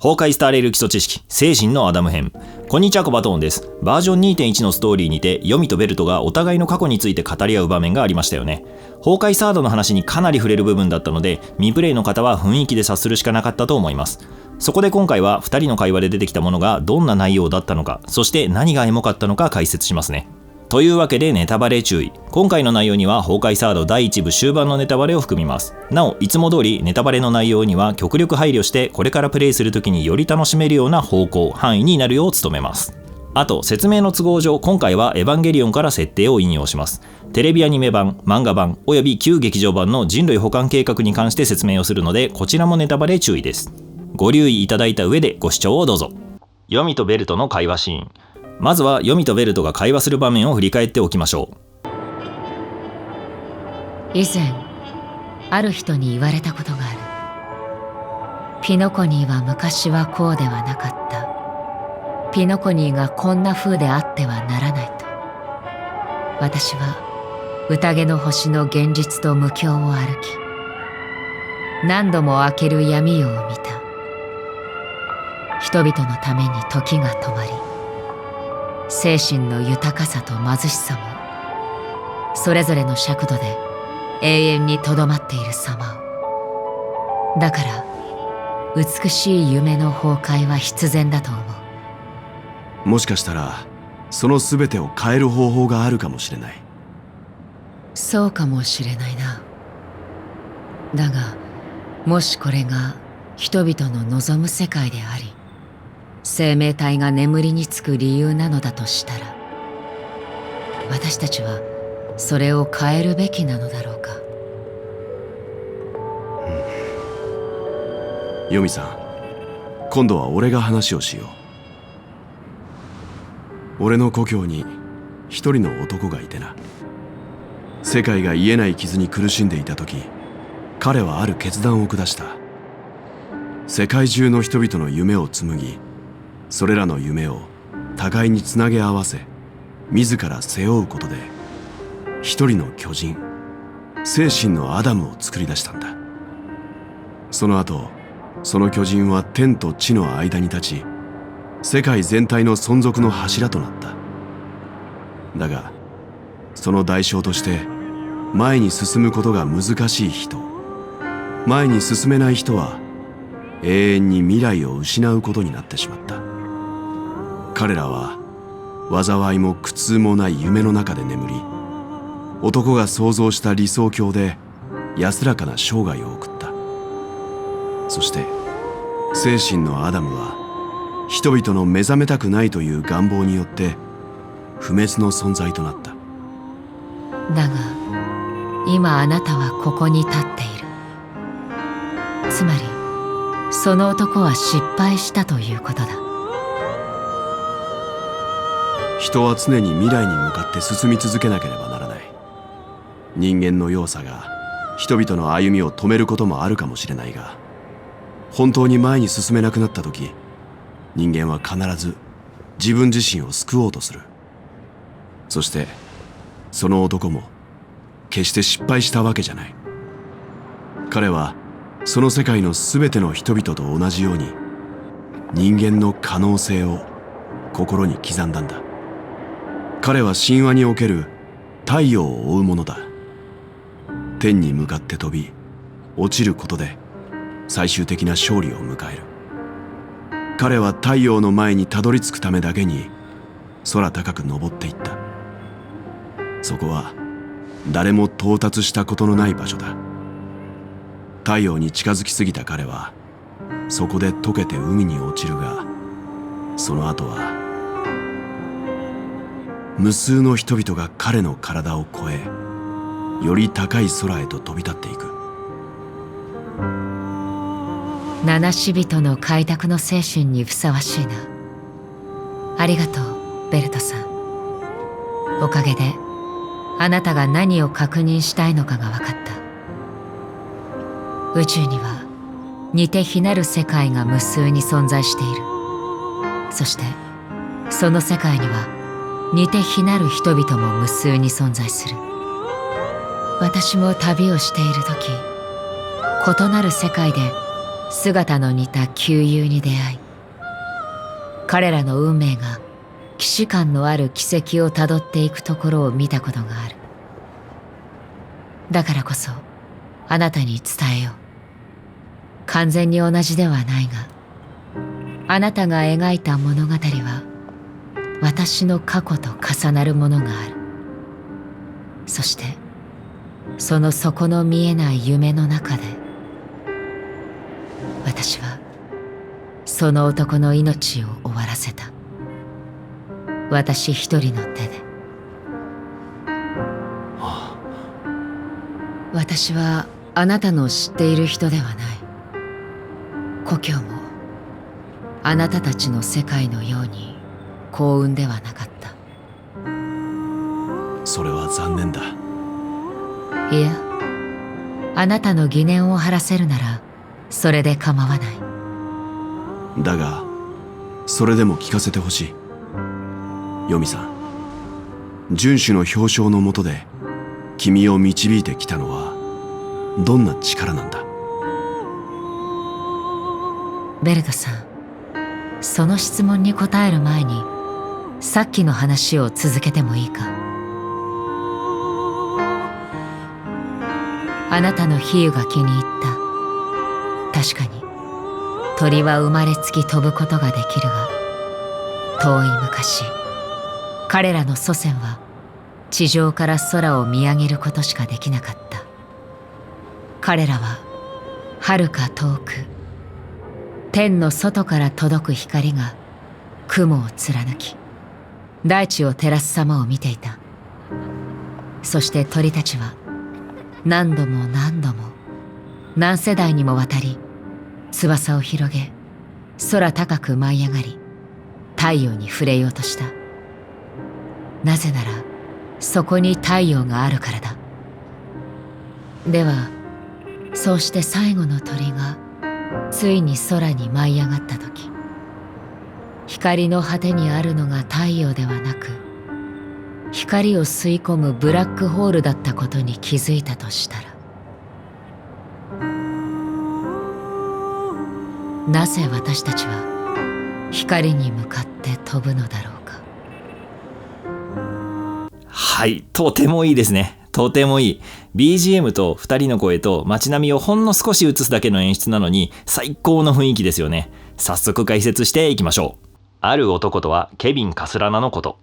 崩壊スターレール基礎知識精神のアダム編。こんにちは、コバトーンです。バージョン 2.1 のストーリーにてヨミとベルトがお互いの過去について語り合う場面がありましたよね。崩壊サードの話にかなり触れる部分だったので、未プレイの方は雰囲気で察するしかなかったと思います。そこで今回は2人の会話で出てきたものがどんな内容だったのか、そして何がエモかったのか解説しますね。というわけでネタバレ注意。今回の内容には崩壊サード第1部終盤のネタバレを含みます。なお、いつも通りネタバレの内容には極力配慮してこれからプレイするときにより楽しめるような方向、範囲になるよう努めます。あと、説明の都合上、今回はエヴァンゲリオンから設定を引用します。テレビアニメ版、漫画版、および旧劇場版の人類補完計画に関して説明をするので、こちらもネタバレ注意です。ご留意いただいた上でご視聴をどうぞ。ヨミとベルトの会話シーン。まずはヨミとベルトが会話する場面を振り返っておきましょう。以前ある人に言われたことがある。ピノコニーは昔はこうではなかった。ピノコニーがこんな風であってはならないと。私は宴の星の現実と無境を歩き、何度も明ける闇夜を見た。人々のために時が止まり、精神の豊かさと貧しさもそれぞれの尺度で永遠にとどまっている様を。だから美しい夢の崩壊は必然だと思う。もしかしたらその全てを変える方法があるかもしれない。そうかもしれないな。だがもしこれが人々の望む世界であり、生命体が眠りにつく理由なのだとしたら、私たちはそれを変えるべきなのだろうか。ヨミさん、今度は俺が話をしよう。俺の故郷に一人の男がいてな。世界が癒えない傷に苦しんでいた時、彼はある決断を下した。世界中の人々の夢を紡ぎ、それらの夢を互いにつなげ合わせ、自ら背負うことで一人の巨人、精神のアダムを作り出したんだ。その後、その巨人は天と地の間に立ち、世界全体の存続の柱となった。だがその代償として、前に進むことが難しい人、前に進めない人は永遠に未来を失うことになってしまった。彼らは災いも苦痛もない夢の中で眠り、男が想像した理想郷で安らかな生涯を送った。そして精神のアダムは人々の目覚めたくないという願望によって不滅の存在となった。だが今あなたはここに立っている。つまりその男は失敗したということだ。人は常に未来に向かって進み続けなければならない。人間の弱さが人々の歩みを止めることもあるかもしれないが、本当に前に進めなくなった時、人間は必ず自分自身を救おうとする。そしてその男も決して失敗したわけじゃない。彼はその世界の全ての人々と同じように、人間の可能性を心に刻んだんだ。彼は神話における太陽を追うものだ。天に向かって飛び落ちることで最終的な勝利を迎える。彼は太陽の前にたどり着くためだけに空高く登っていった。そこは誰も到達したことのない場所だ。太陽に近づきすぎた彼はそこで溶けて海に落ちるが、その後は無数の人々が彼の体を越え、より高い空へと飛び立っていく。七死人の開拓の精神にふさわしいな。ありがとうベルトさん。おかげであなたが何を確認したいのかが分かった。宇宙には似て非なる世界が無数に存在している。そしてその世界には似て非なる人々も無数に存在する。私も旅をしている時、異なる世界で姿の似た旧友に出会い、彼らの運命が既視感のある軌跡をたどっていくところを見たことがある。だからこそあなたに伝えよう。完全に同じではないが、あなたが描いた物語は私の過去と重なるものがある。そしてその底の見えない夢の中で、私はその男の命を終わらせた。私一人の手で。私はあなたの知っている人ではない。故郷もあなたたちの世界のように幸運ではなかった。それは残念だ。いや、あなたの疑念を晴らせるならそれで構わない。だがそれでも聞かせてほしい。ヨミさん、遵守の表彰のもとで君を導いてきたのはどんな力なんだ？ベルトさん、その質問に答える前にさっきの話を続けてもいいか？あなたの比喩が気に入った。確かに鳥は生まれつき飛ぶことができるが、遠い昔彼らの祖先は地上から空を見上げることしかできなかった。彼らは遥か遠く、天の外から届く光が雲を貫き大地を照らす様を見ていた。そして鳥たちは何度も何度も何世代にもわたり翼を広げ、空高く舞い上がり太陽に触れようとした。なぜならそこに太陽があるからだ。ではそうして最後の鳥がついに空に舞い上がった時、光の果てにあるのが太陽ではなく光を吸い込むブラックホールだったことに気づいたとしたら、なぜ私たちは光に向かって飛ぶのだろうか。はい、とてもいいですね。とてもいい。BGM と2人の声と街並みをほんの少し映すだけの演出なのに最高の雰囲気ですよね。早速解説していきましょう。ある男とはケビン・カスラナのこと。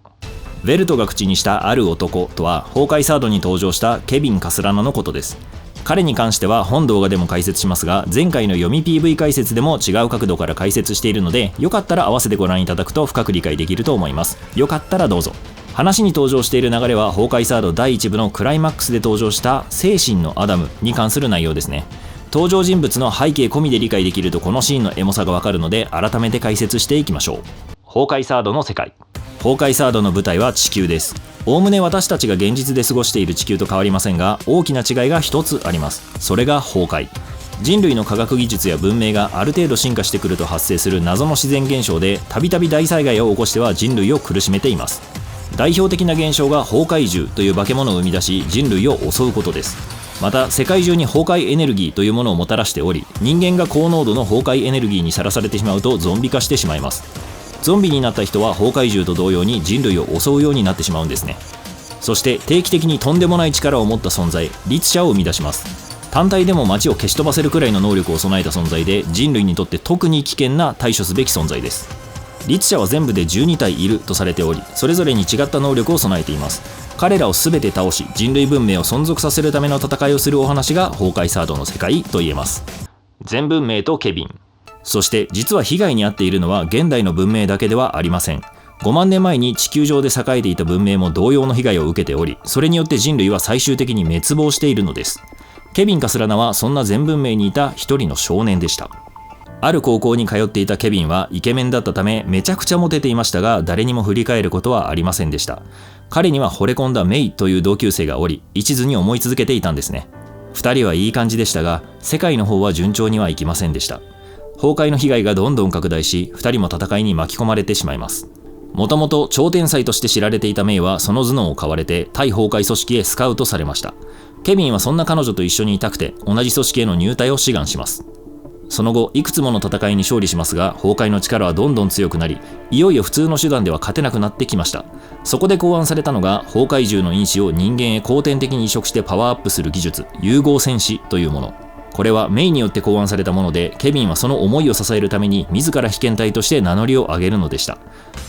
ヴェルトが口にしたある男とは崩壊サードに登場したケビン・カスラナのことです。彼に関しては本動画でも解説しますが、前回の読み PV 解説でも違う角度から解説しているので、よかったら合わせてご覧いただくと深く理解できると思います。よかったらどうぞ。話に登場している流れは崩壊サード第1部のクライマックスで登場した精神のアダムに関する内容ですね。登場人物の背景込みで理解できるとこのシーンのエモさがわかるので、改めて解説していきましょう。崩壊サードの世界。崩壊サードの舞台は地球です。おおむね私たちが現実で過ごしている地球と変わりませんが、大きな違いが一つあります。それが崩壊。人類の科学技術や文明がある程度進化してくると発生する謎の自然現象で、たびたび大災害を起こしては人類を苦しめています。代表的な現象が崩壊獣という化け物を生み出し、人類を襲うことです。また世界中に崩壊エネルギーというものをもたらしており、人間が高濃度の崩壊エネルギーにさらされてしまうとゾンビ化してしまいます。ゾンビになった人は崩壊獣と同様に人類を襲うようになってしまうんですね。そして定期的にとんでもない力を持った存在、律者を生み出します。単体でも街を消し飛ばせるくらいの能力を備えた存在で、人類にとって特に危険な対処すべき存在です。律者は全部で12体いるとされており、それぞれに違った能力を備えています。彼らを全て倒し、人類文明を存続させるための戦いをするお話が崩壊サードの世界と言えます。全文明とケビン。そして実は被害に遭っているのは現代の文明だけではありません。5万年前に地球上で栄えていた文明も同様の被害を受けており、それによって人類は最終的に滅亡しているのです。ケビン・カスラナはそんな全文明にいた一人の少年でした。ある高校に通っていたケビンはイケメンだったためめちゃくちゃモテていましたが、誰にも振り返ることはありませんでした。彼には惚れ込んだメイという同級生がおり、一途に思い続けていたんですね。2人はいい感じでしたが、世界の方は順調にはいきませんでした。崩壊の被害がどんどん拡大し、2人も戦いに巻き込まれてしまいます。もともと超天才として知られていたメイはその頭脳を買われて対崩壊組織へスカウトされました。ケビンはそんな彼女と一緒にいたくて同じ組織への入隊を志願します。その後いくつもの戦いに勝利しますが、崩壊の力はどんどん強くなり、いよいよ普通の手段では勝てなくなってきました。そこで考案されたのが、崩壊獣の因子を人間へ後天的に移植してパワーアップする技術、融合戦士というもの。これはメイによって考案されたもので、ケビンはその思いを支えるために自ら被験体として名乗りを上げるのでした。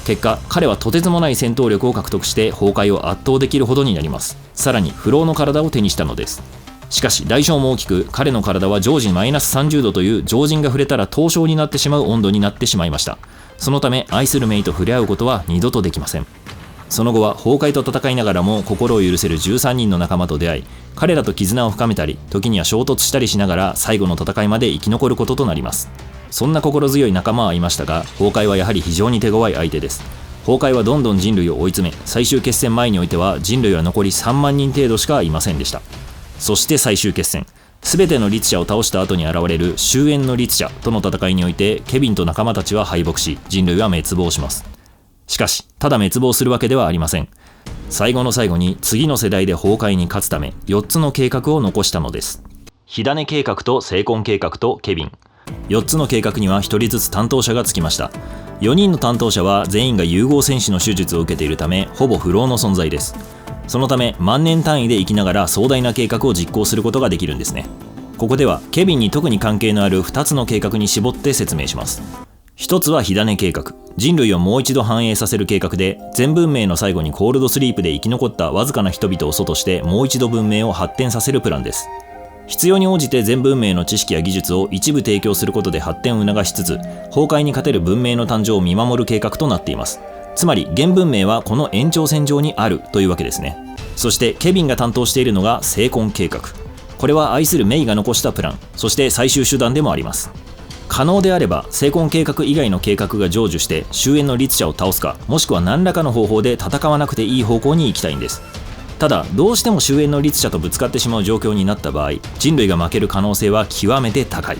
結果、彼はとてつもない戦闘力を獲得して崩壊を圧倒できるほどになります。さらに不老の体を手にしたのです。しかし代償も大きく、彼の体は常時マイナス30度という常人が触れたら凍傷になってしまう温度になってしまいました。そのため愛するメイと触れ合うことは二度とできません。その後は崩壊と戦いながらも心を許せる13人の仲間と出会い、彼らと絆を深めたり、時には衝突したりしながら最後の戦いまで生き残ることとなります。そんな心強い仲間はいましたが、崩壊はやはり非常に手強い相手です。崩壊はどんどん人類を追い詰め、最終決戦前においては人類は残り3万人程度しかいませんでした。そして最終決戦、全ての律者を倒した後に現れる終焉の律者との戦いにおいて、ケビンと仲間たちは敗北し、人類は滅亡します。しかし、ただ滅亡するわけではありません。最後の最後に次の世代で崩壊に勝つため、4つの計画を残したのです。火種計画と成婚計画とケビン。4つの計画には1人ずつ担当者がつきました。4人の担当者は全員が融合戦士の手術を受けているため、ほぼ不老の存在です。そのため万年単位で生きながら壮大な計画を実行することができるんですね。ここではケビンに特に関係のある2つの計画に絞って説明します。一つは火種計画、人類をもう一度繁栄させる計画で、全文明の最後にコールドスリープで生き残ったわずかな人々を祖としてもう一度文明を発展させるプランです。必要に応じて全文明の知識や技術を一部提供することで発展を促しつつ、崩壊に勝てる文明の誕生を見守る計画となっています。つまり現文明はこの延長線上にあるというわけですね。そしてケビンが担当しているのが成婚計画。これは愛するメイが残したプラン、そして最終手段でもあります。可能であれば成婚計画以外の計画が成就して終焉の律者を倒すか、もしくは何らかの方法で戦わなくていい方向に行きたいんです。ただどうしても終焉の律者とぶつかってしまう状況になった場合、人類が負ける可能性は極めて高い。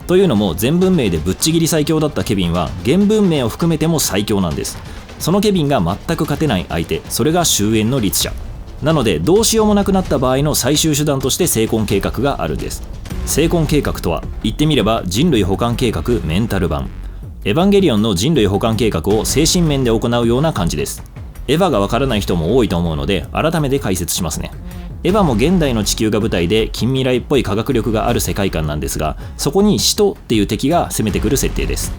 というのも全文明でぶっちぎり最強だったケビンは現文明を含めても最強なんです。そのケビンが全く勝てない相手、それが終焉の律者なので、どうしようもなくなった場合の最終手段として成婚計画があるんです。成婚計画とは言ってみれば人類補完計画メンタル版。エヴァンゲリオンの人類補完計画を精神面で行うような感じです。エヴァがわからない人も多いと思うので改めて解説しますね。エヴァも現代の地球が舞台で近未来っぽい科学力がある世界観なんですが、そこに使徒っていう敵が攻めてくる設定です。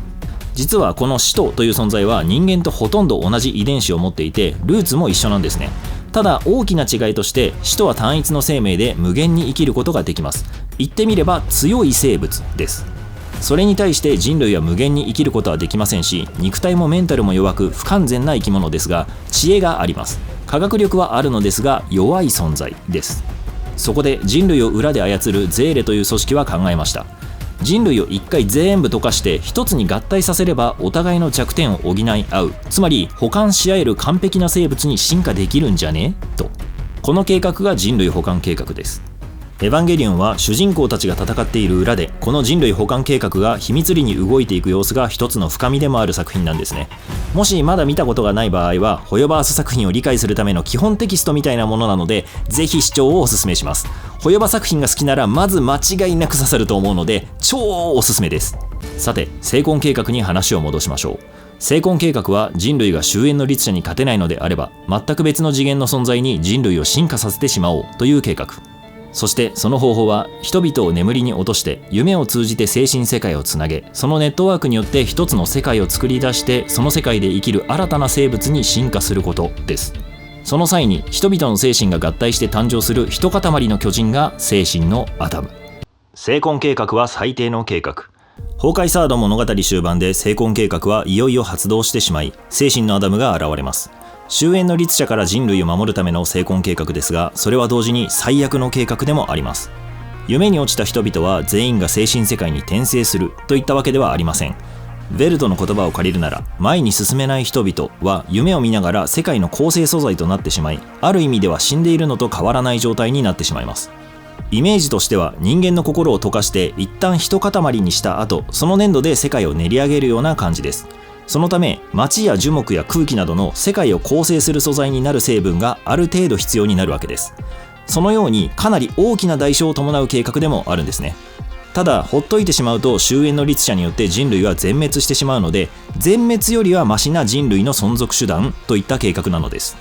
実はこの使徒という存在は人間とほとんど同じ遺伝子を持っていて、ルーツも一緒なんですね。ただ大きな違いとして、使徒は単一の生命で無限に生きることができます。言ってみれば強い生物です。それに対して人類は無限に生きることはできませんし、肉体もメンタルも弱く不完全な生き物ですが、知恵があります。科学力はあるのですが弱い存在です。そこで人類を裏で操るゼーレという組織は考えました。人類を一回全部溶かして一つに合体させればお互いの弱点を補い合う、つまり補完し合える完璧な生物に進化できるんじゃねと。この計画が人類補完計画です。エヴァンゲリオンは主人公たちが戦っている裏で、この人類補完計画が秘密裏に動いていく様子が一つの深みでもある作品なんですね。もしまだ見たことがない場合は、ホヨバース作品を理解するための基本テキストみたいなものなので、ぜひ視聴をおすすめします。ホヨバ作品が好きならまず間違いなく刺さると思うので超おすすめです。さて、成婚計画に話を戻しましょう。成婚計画は人類が終焉の律者に勝てないのであれば、全く別の次元の存在に人類を進化させてしまおうという計画。そしてその方法は、人々を眠りに落として夢を通じて精神世界をつなげ、そのネットワークによって一つの世界を作り出して、その世界で生きる新たな生物に進化することです。その際に人々の精神が合体して誕生する一塊の巨人が精神のアダム。成婚計画は最低の計画。崩壊サード物語終盤で成婚計画はいよいよ発動してしまい、精神のアダムが現れます。終焉の律者から人類を守るための成婚計画ですが、それは同時に最悪の計画でもあります。夢に落ちた人々は全員が精神世界に転生するといったわけではありません。ヴェルトの言葉を借りるなら、前に進めない人々は夢を見ながら世界の構成素材となってしまい、ある意味では死んでいるのと変わらない状態になってしまいます。イメージとしては、人間の心を溶かして一旦一塊にした後、その粘土で世界を練り上げるような感じです。そのため、街や樹木や空気などの世界を構成する素材になる成分がある程度必要になるわけです。そのようにかなり大きな代償を伴う計画でもあるんですね。ただほっといてしまうと終焉の律者によって人類は全滅してしまうので、全滅よりはマシな人類の存続手段といった計画なのです。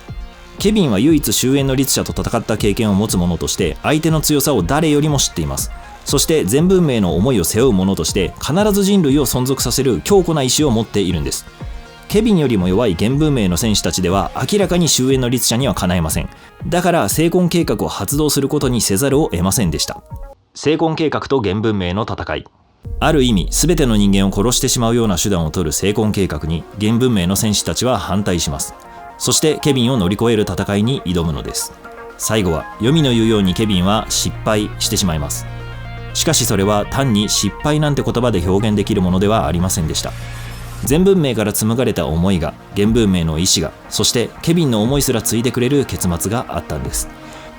ケビンは唯一終焉の律者と戦った経験を持つ者として相手の強さを誰よりも知っています。そして全文明の思いを背負う者として必ず人類を存続させる強固な意志を持っているんです。ケビンよりも弱い原文明の戦士たちでは明らかに終焉の律者にはかなえません。だから成婚計画を発動することにせざるを得ませんでした。成婚計画と原文明の戦い。ある意味全ての人間を殺してしまうような手段を取る成婚計画に原文明の戦士たちは反対します。そしてケビンを乗り越える戦いに挑むのです。最後は読みの言うようにケビンは失敗してしまいます。しかしそれは単に失敗なんて言葉で表現できるものではありませんでした。全文明から紡がれた思いが、原文明の意志が、そしてケビンの思いすら継いでくれる結末があったんです。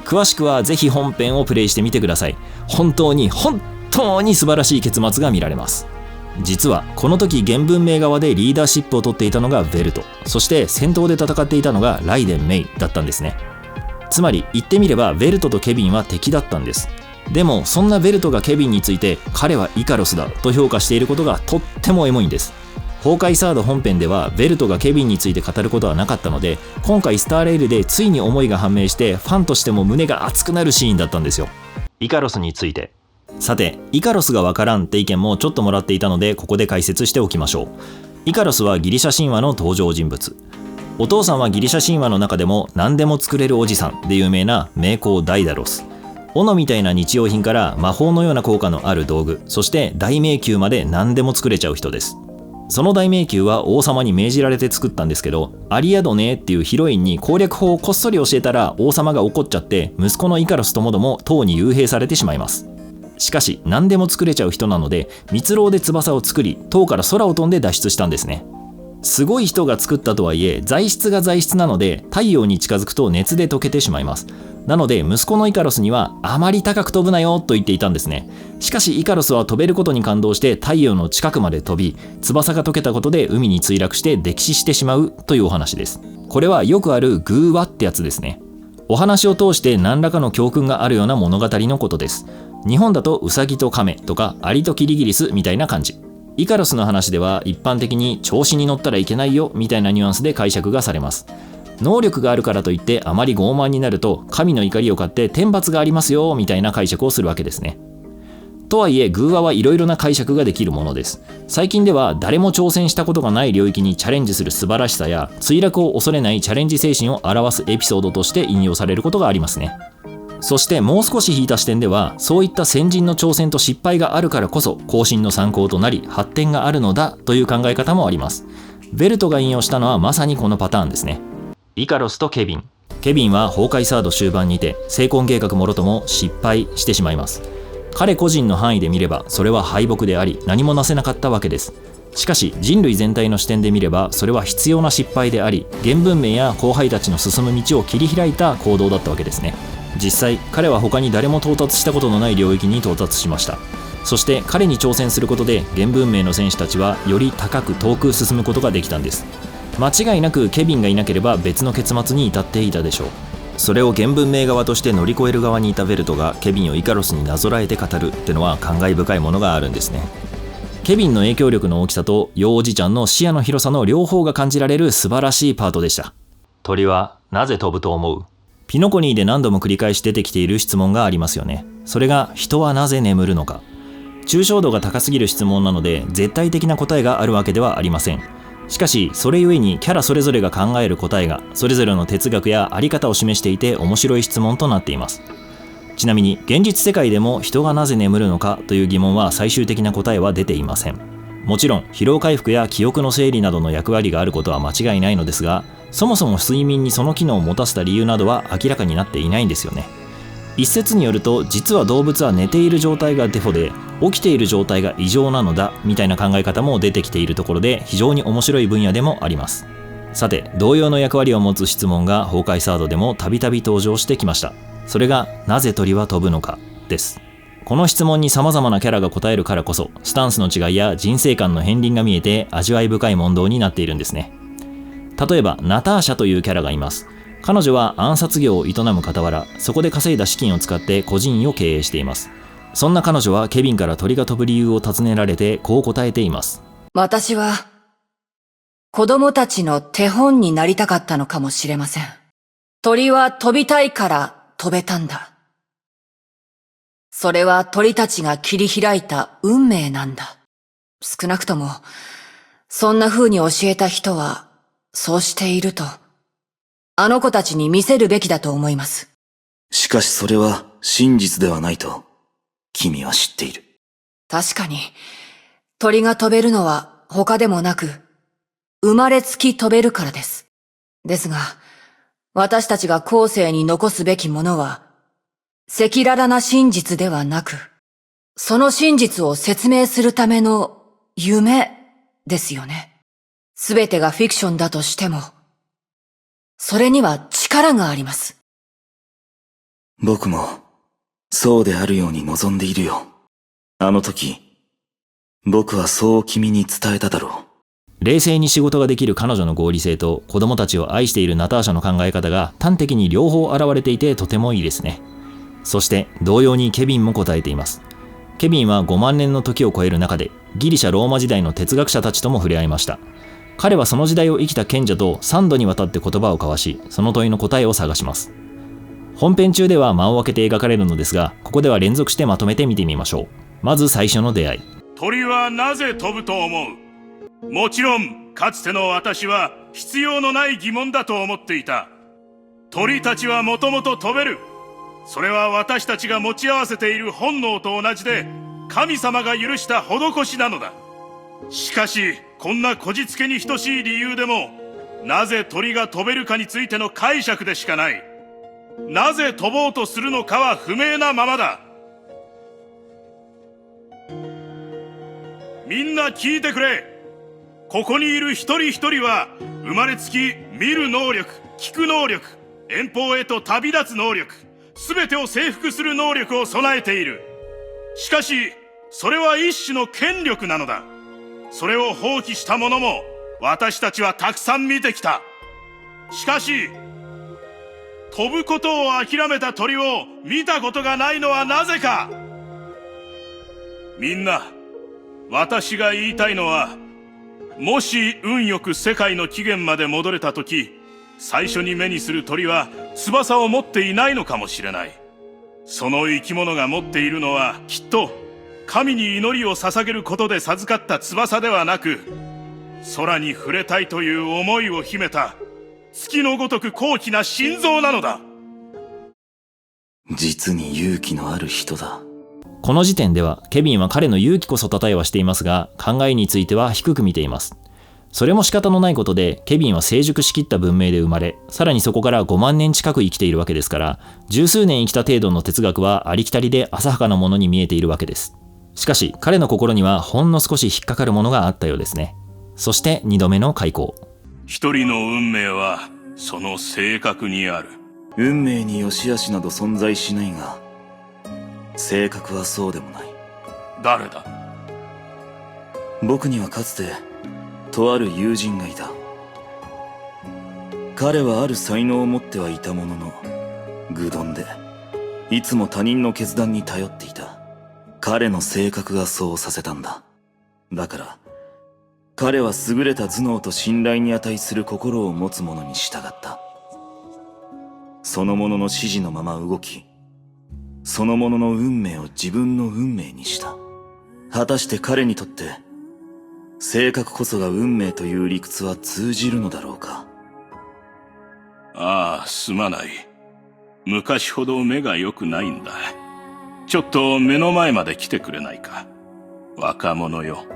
詳しくはぜひ本編をプレイしてみてください。本当に素晴らしい結末が見られます。実はこの時原文明側でリーダーシップを取っていたのがヴェルト、そして戦闘で戦っていたのがライデン・メイだったんですね。つまり言ってみればヴェルトとケビンは敵だったんです。でもそんなヴェルトがケビンについて彼はイカロスだと評価していることがとってもエモいんです。崩壊サード本編ではヴェルトがケビンについて語ることはなかったので、今回スターレールでついに思いが判明してファンとしても胸が熱くなるシーンだったんですよ。イカロスについて。さて、イカロスがわからんって意見もちょっともらっていたのでここで解説しておきましょう。イカロスはギリシャ神話の登場人物。お父さんはギリシャ神話の中でも何でも作れるおじさんで有名な名工ダイダロス。斧みたいな日用品から魔法のような効果のある道具、そして大迷宮まで何でも作れちゃう人です。その大迷宮は王様に命じられて作ったんですけど、アリアドネっていうヒロインに攻略法をこっそり教えたら王様が怒っちゃって息子のイカロスともども塔に幽閉されてしまいます。しかし何でも作れちゃう人なので蜜蝋で翼を作り塔から空を飛んで脱出したんですね。すごい人が作ったとはいえ材質が材質なので太陽に近づくと熱で溶けてしまいます。なので息子のイカロスにはあまり高く飛ぶなよと言っていたんですね。しかしイカロスは飛べることに感動して太陽の近くまで飛び、翼が溶けたことで海に墜落して溺死してしまうというお話です。これはよくある偶話ってやつですね。お話を通して何らかの教訓があるような物語のことです。日本だとウサギとカメとかアリとキリギリスみたいな感じ。イカロスの話では一般的に調子に乗ったらいけないよみたいなニュアンスで解釈がされます。能力があるからといってあまり傲慢になると神の怒りを買って天罰がありますよみたいな解釈をするわけですね。とはいえ偶話はいろいろな解釈ができるものです。最近では誰も挑戦したことがない領域にチャレンジする素晴らしさや墜落を恐れないチャレンジ精神を表すエピソードとして引用されることがありますね。そしてもう少し引いた視点ではそういった先人の挑戦と失敗があるからこそ後進の参考となり発展があるのだという考え方もあります。ヴェルトが引用したのはまさにこのパターンですね。イカロスとケビン。ケビンは崩壊サード終盤にて成婚計画もろとも失敗してしまいます。彼個人の範囲で見ればそれは敗北であり何もなせなかったわけです。しかし人類全体の視点で見ればそれは必要な失敗であり原文明や後輩たちの進む道を切り開いた行動だったわけですね。実際彼は他に誰も到達したことのない領域に到達しました。そして彼に挑戦することで原文明の戦士たちはより高く遠く進むことができたんです。間違いなくケビンがいなければ別の結末に至っていたでしょう。それを原文明側として乗り越える側にいたヴェルトがケビンをイカロスになぞらえて語るってのは感慨深いものがあるんですね。ケビンの影響力の大きさとヨウおじちゃんの視野の広さの両方が感じられる素晴らしいパートでした。鳥はなぜ飛ぶと思う？ピノコニーで何度も繰り返し出てきている質問がありますよね。それが人はなぜ眠るのか。抽象度が高すぎる質問なので絶対的な答えがあるわけではありません。しかしそれゆえにキャラそれぞれが考える答えがそれぞれの哲学や在り方を示していて面白い質問となっています。ちなみに現実世界でも人がなぜ眠るのかという疑問は最終的な答えは出ていません。もちろん疲労回復や記憶の整理などの役割があることは間違いないのですが、そもそも睡眠にその機能を持たせた理由などは明らかになっていないんですよね。一説によると実は動物は寝ている状態がデフォで起きている状態が異常なのだみたいな考え方も出てきているところで非常に面白い分野でもあります。さて同様の役割を持つ質問が崩壊サードでもたびたび登場してきました。それがなぜ鳥は飛ぶのかです。この質問に様々なキャラが答えるからこそスタンスの違いや人生観の片鱗が見えて味わい深い問答になっているんですね。例えばナターシャというキャラがいます。彼女は暗殺業を営む傍らそこで稼いだ資金を使って個人を経営しています。そんな彼女はケビンから鳥が飛ぶ理由を尋ねられてこう答えています。私は、子供たちの手本になりたかったのかもしれません。鳥は飛びたいから飛べたんだ。それは鳥たちが切り開いた運命なんだ。少なくとも、そんな風に教えた人は、そうしていると、あの子たちに見せるべきだと思います。しかしそれは真実ではないと、君は知っている。確かに、鳥が飛べるのは他でもなく、生まれつき飛べるからです。ですが、私たちが後世に残すべきものは、赤裸々な真実ではなく、その真実を説明するための夢ですよね。すべてがフィクションだとしても、それには力があります。僕も、そうであるように望んでいるよ。あの時、僕はそう君に伝えただろう。冷静に仕事ができる彼女の合理性と子供たちを愛しているナターシャの考え方が端的に両方現れていてとてもいいですね。そして同様にケビンも答えています。ケビンは5万年の時を超える中でギリシャ・ローマ時代の哲学者たちとも触れ合いました。彼はその時代を生きた賢者と3度にわたって言葉を交わし、その問いの答えを探します。本編中では間を空けて描かれるのですが、ここでは連続してまとめて見てみましょう。まず最初の出会い。鳥はなぜ飛ぶと思う？もちろんかつての私は必要のない疑問だと思っていた。鳥たちはもともと飛べる。それは私たちが持ち合わせている本能と同じで、神様が許した施しなのだ。しかしこんなこじつけに等しい理由でも、なぜ鳥が飛べるかについての解釈でしかない。なぜ飛ぼうとするのかは不明なままだ。みんな聞いてくれ。ここにいる一人一人は生まれつき見る能力、聞く能力、遠方へと旅立つ能力、全てを征服する能力を備えている。しかしそれは一種の権力なのだ。それを放棄した者も私たちはたくさん見てきた。しかし飛ぶことを諦めた鳥を見たことがないのはなぜか。みんな、私が言いたいのは、もし運よく世界の起源まで戻れたとき、最初に目にする鳥は翼を持っていないのかもしれない。その生き物が持っているのはきっと神に祈りを捧げることで授かった翼ではなく、空に触れたいという思いを秘めた月のごとく高貴な心臓なのだ。実に勇気のある人だ。この時点ではケビンは彼の勇気こそ称えはしていますが、考えについては低く見ています。それも仕方のないことで、ケビンは成熟しきった文明で生まれ、さらにそこから5万年近く生きているわけですから、十数年生きた程度の哲学はありきたりで浅はかなものに見えているわけです。しかし彼の心にはほんの少し引っかかるものがあったようですね。そして2度目の開口。一人の運命はその性格にある。運命に良し悪しなど存在しないが、性格はそうでもない。誰だ？僕にはかつてとある友人がいた。彼はある才能を持ってはいたものの、愚鈍でいつも他人の決断に頼っていた。彼の性格がそうさせたんだ。だから彼は優れた頭脳と信頼に値する心を持つ者に従った。その者の指示のまま動き、その者の運命を自分の運命にした。果たして彼にとって性格こそが運命という理屈は通じるのだろうか。ああ、すまない。昔ほど目が良くないんだ。ちょっと目の前まで来てくれないか。若者よ。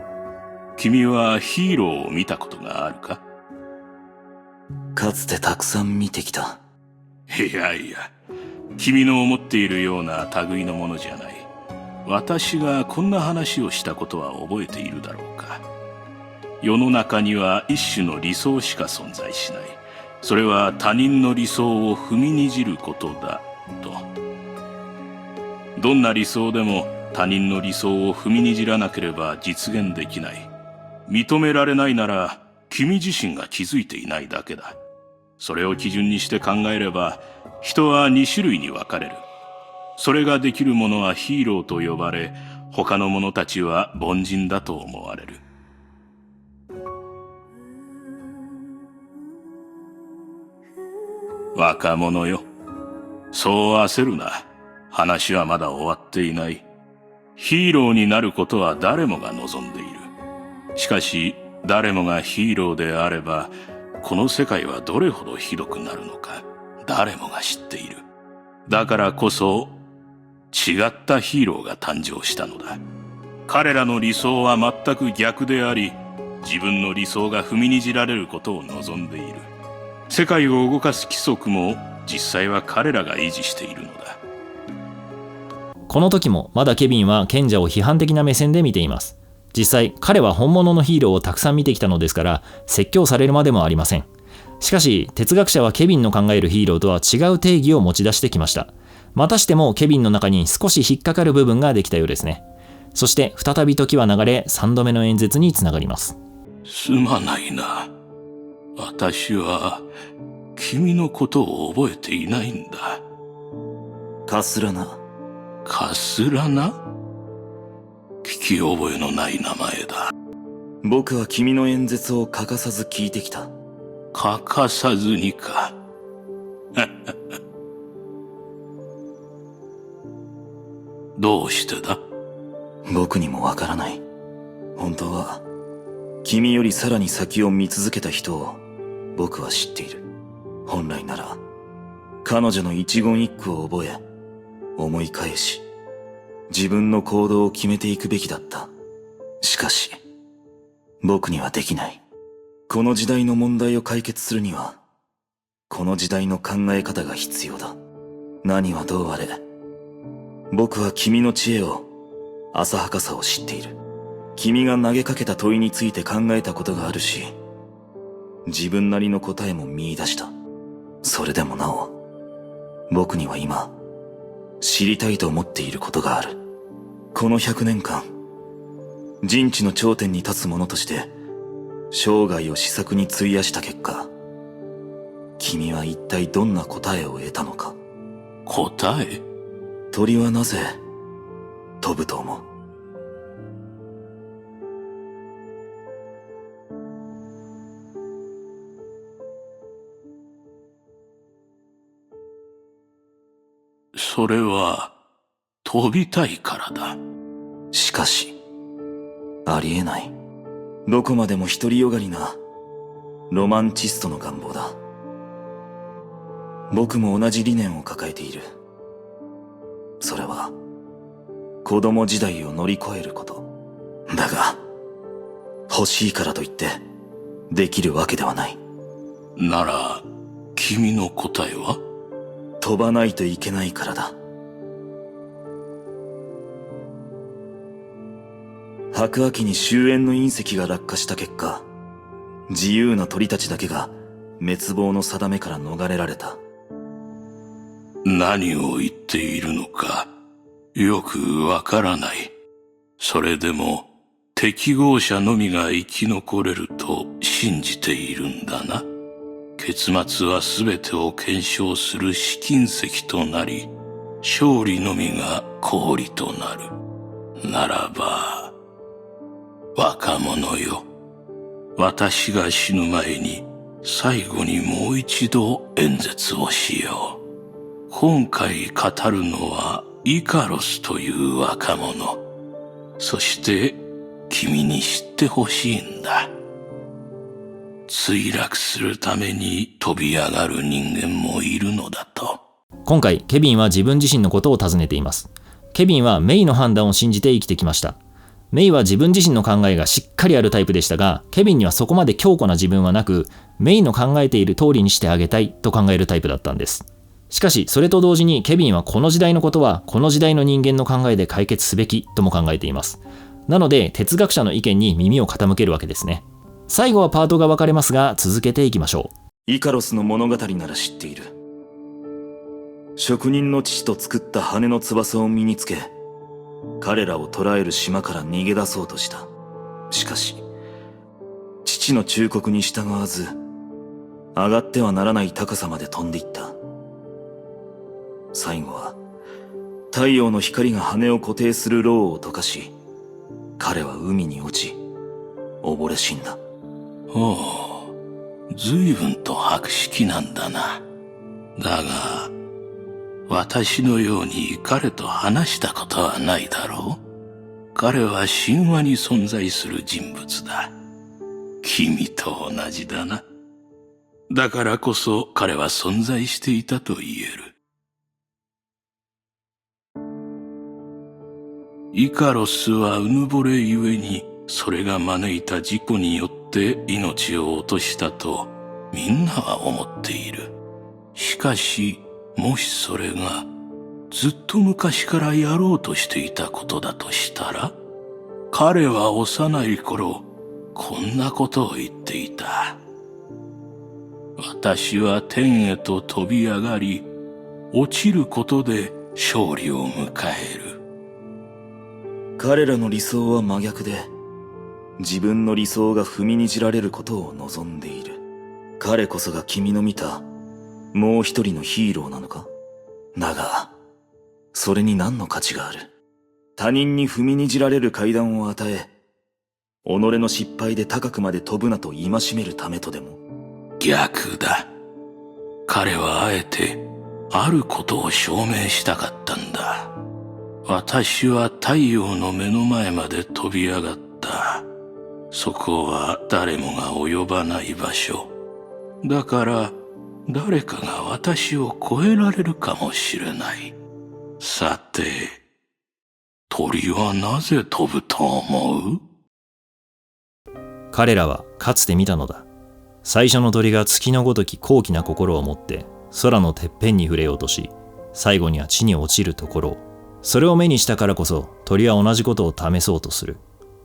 君はヒーローを見たことがあるか？かつてたくさん見てきた。いやいや、君の思っているような類のものじゃない。私がこんな話をしたことは覚えているだろうか。世の中には一種の理想しか存在しない。それは他人の理想を踏みにじることだと。どんな理想でも他人の理想を踏みにじらなければ実現できない。認められないなら君自身が気づいていないだけだ。それを基準にして考えれば、人は2種類に分かれる。それができる者はヒーローと呼ばれ、他の者たちは凡人だと思われる。若者よ、そう焦るな。話はまだ終わっていない。ヒーローになることは誰もが望んでいる。しかし、誰もがヒーローであれば、この世界はどれほどひどくなるのか、誰もが知っている。だからこそ、違ったヒーローが誕生したのだ。彼らの理想は全く逆であり、自分の理想が踏みにじられることを望んでいる。世界を動かす規則も実際は彼らが維持しているのだ。この時もまだケビンは賢者を批判的な目線で見ています。実際彼は本物のヒーローをたくさん見てきたのですから説教されるまでもありません。しかし哲学者はケビンの考えるヒーローとは違う定義を持ち出してきました。またしてもケビンの中に少し引っかかる部分ができたようですね。そして再び時は流れ3度目の演説につながります。すまないな。私は君のことを覚えていないんだ。カスラナ。カスラナ？聞き覚えのない名前だ。僕は君の演説を欠かさず聞いてきた。欠かさずにか。どうしてだ？僕にもわからない。本当は君よりさらに先を見続けた人を僕は知っている。本来なら彼女の一言一句を覚え思い返し自分の行動を決めていくべきだった。しかし僕にはできない。この時代の問題を解決するにはこの時代の考え方が必要だ。何はどうあれ僕は君の知恵を浅はかさを知っている。君が投げかけた問いについて考えたことがあるし自分なりの答えも見出した。それでもなお僕には今知りたいと思っていることがある。この100年間人知の頂点に立つ者として生涯を思索に費やした結果君は一体どんな答えを得たのか。答え？鳥はなぜ飛ぶと思う？それは飛びたいからだ。しかしありえない。どこまでも独りよがりなロマンチストの願望だ。僕も同じ理念を抱えている。それは子供時代を乗り越えること。だが欲しいからといってできるわけではない。なら君の答えは？飛ばないといけないからだ。白亜紀に終焉の隕石が落下した結果自由な鳥たちだけが滅亡の定めから逃れられた。何を言っているのかよくわからない。それでも適合者のみが生き残れると信じているんだな。結末は全てを検証する試金石となり勝利のみが氷となる。ならば若者よ、私が死ぬ前に最後にもう一度演説をしよう。今回語るのはイカロスという若者。そして君に知ってほしいんだ。墜落するために飛び上がる人間もいるのだと。今回ケビンは自分自身のことを尋ねています。ケビンはメイの判断を信じて生きてきました。メイは自分自身の考えがしっかりあるタイプでしたが、ケビンにはそこまで強固な自分はなく、メイの考えている通りにしてあげたいと考えるタイプだったんです。しかしそれと同時にケビンはこの時代のことはこの時代の人間の考えで解決すべきとも考えています。なので哲学者の意見に耳を傾けるわけですね。最後はパートが分かれますが続けていきましょう。イカロスの物語なら知っている。職人の父と作った羽の翼を身につけ彼らを捕らえる島から逃げ出そうとした。しかし父の忠告に従わず上がってはならない高さまで飛んでいった。最後は太陽の光が羽を固定するローを溶かし、彼は海に落ち、溺れ死んだ。おう、随分と博識なんだな。だが、私のように彼と話したことはないだろう。彼は神話に存在する人物だ。君と同じだな。だからこそ彼は存在していたと言える。イカロスはうぬぼれゆえに、それが招いた事故によって命を落としたとみんなは思っている。しかし、もしそれがずっと昔からやろうとしていたことだとしたら、彼は幼い頃、こんなことを言っていた。私は天へと飛び上がり、落ちることで勝利を迎える。彼らの理想は真逆で、自分の理想が踏みにじられることを望んでいる。彼こそが君の見たもう一人のヒーローなのか？だが、それに何の価値がある？他人に踏みにじられる階段を与え、己の失敗で高くまで飛ぶなと戒めるためとでも？逆だ。彼はあえてあることを証明したかったんだ。私は太陽の目の前まで飛び上がった。そこは誰もが及ばない場所。だから誰かが私を超えられるかもしれない。さて、鳥はなぜ飛ぶと思う？彼らはかつて見たのだ。最初の鳥が月のごとき高貴な心を持って空のてっぺんに触れようとし、最後には地に落ちるところを。それを目にしたからこそ鳥は同じことを試そうとする。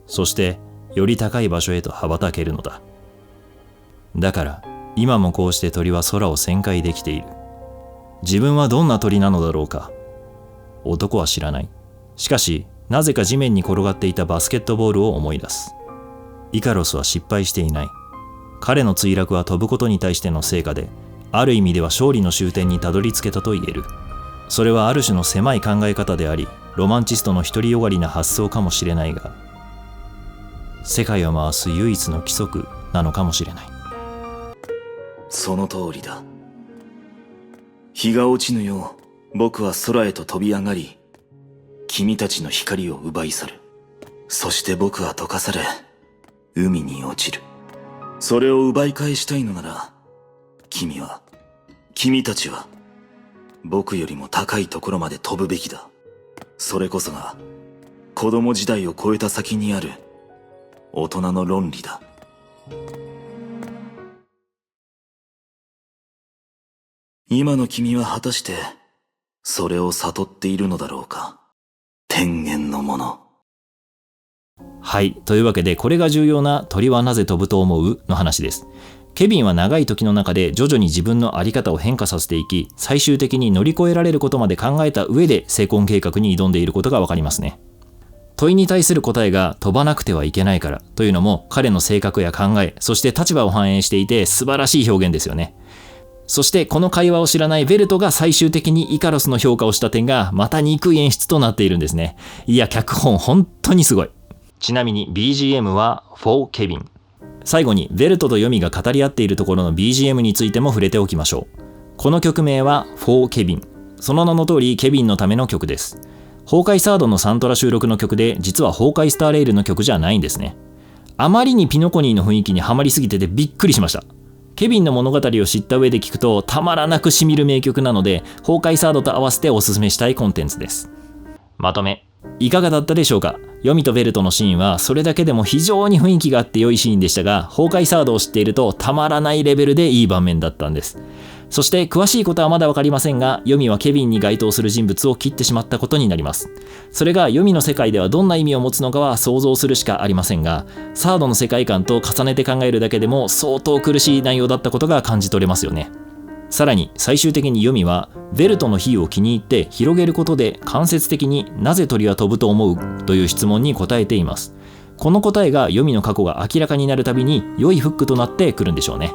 そしてより高い場所へと羽ばたけるのだ。だから今もこうして鳥は空を旋回できている。自分はどんな鳥なのだろうか。男は知らない。しかしなぜか地面に転がっていたバスケットボールを思い出す。イカロスは失敗していない。彼の墜落は飛ぶことに対しての成果で、ある意味では勝利の終点にたどり着けたと言える。それはある種の狭い考え方であり、ロマンチストの独りよがりな発想かもしれないが、世界を回す唯一の規則なのかもしれない。その通りだ。日が落ちぬよう、僕は空へと飛び上がり、君たちの光を奪い去る。そして僕は溶かされ、海に落ちる。それを奪い返したいのなら、君たちは、僕よりも高いところまで飛ぶべきだ。それこそが、子供時代を超えた先にある、大人の論理だ。今の君は果たして、それを悟っているのだろうか。天元のもの。はい。というわけで、これが重要な鳥はなぜ飛ぶと思うの話です。ケビンは長い時の中で徐々に自分の在り方を変化させていき、最終的に乗り越えられることまで考えた上で成婚計画に挑んでいることがわかりますね。問いに対する答えが飛ばなくてはいけないからというのも彼の性格や考え、そして立場を反映していて素晴らしい表現ですよね。そしてこの会話を知らないベルトが最終的にイカロスの評価をした点がまた憎い演出となっているんですね。いや、脚本本当にすごい。ちなみに BGM は For Kevin。最後にベルトとヨミが語り合っているところの BGM についても触れておきましょう。この曲名は For Kevin。その名の通りケビンのための曲です。崩壊サードのサントラ収録の曲で、実は崩壊スターレールの曲じゃないんですね。あまりにピノコニーの雰囲気にはまりすぎててびっくりしました。ケビンの物語を知った上で聞くとたまらなく染みる名曲なので、崩壊サードと合わせておすすめしたいコンテンツです。まとめ。いかがだったでしょうか。ヨミとベルトのシーンはそれだけでも非常に雰囲気があって良いシーンでしたが、崩壊サードを知っているとたまらないレベルでいい場面だったんです。そして詳しいことはまだわかりませんが、ヨミはケビンに該当する人物を切ってしまったことになります。それがヨミの世界ではどんな意味を持つのかは想像するしかありませんが、サードの世界観と重ねて考えるだけでも相当苦しい内容だったことが感じ取れますよね。さらに最終的にヨミはベルトの比喩を気に入って広げることで間接的になぜ鳥は飛ぶと思うという質問に答えています。この答えがヨミの過去が明らかになるたびに良いフックとなってくるんでしょうね。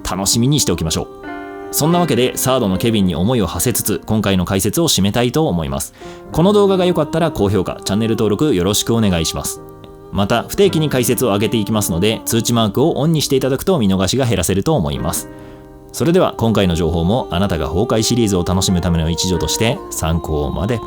楽しみにしておきましょう。そんなわけでサードのケビンに思いを馳せつつ今回の解説を締めたいと思います。この動画が良かったら高評価、チャンネル登録よろしくお願いします。また不定期に解説を上げていきますので通知マークをオンにしていただくと見逃しが減らせると思います。それでは今回の情報もあなたが崩壊シリーズを楽しむための一助として参考まで。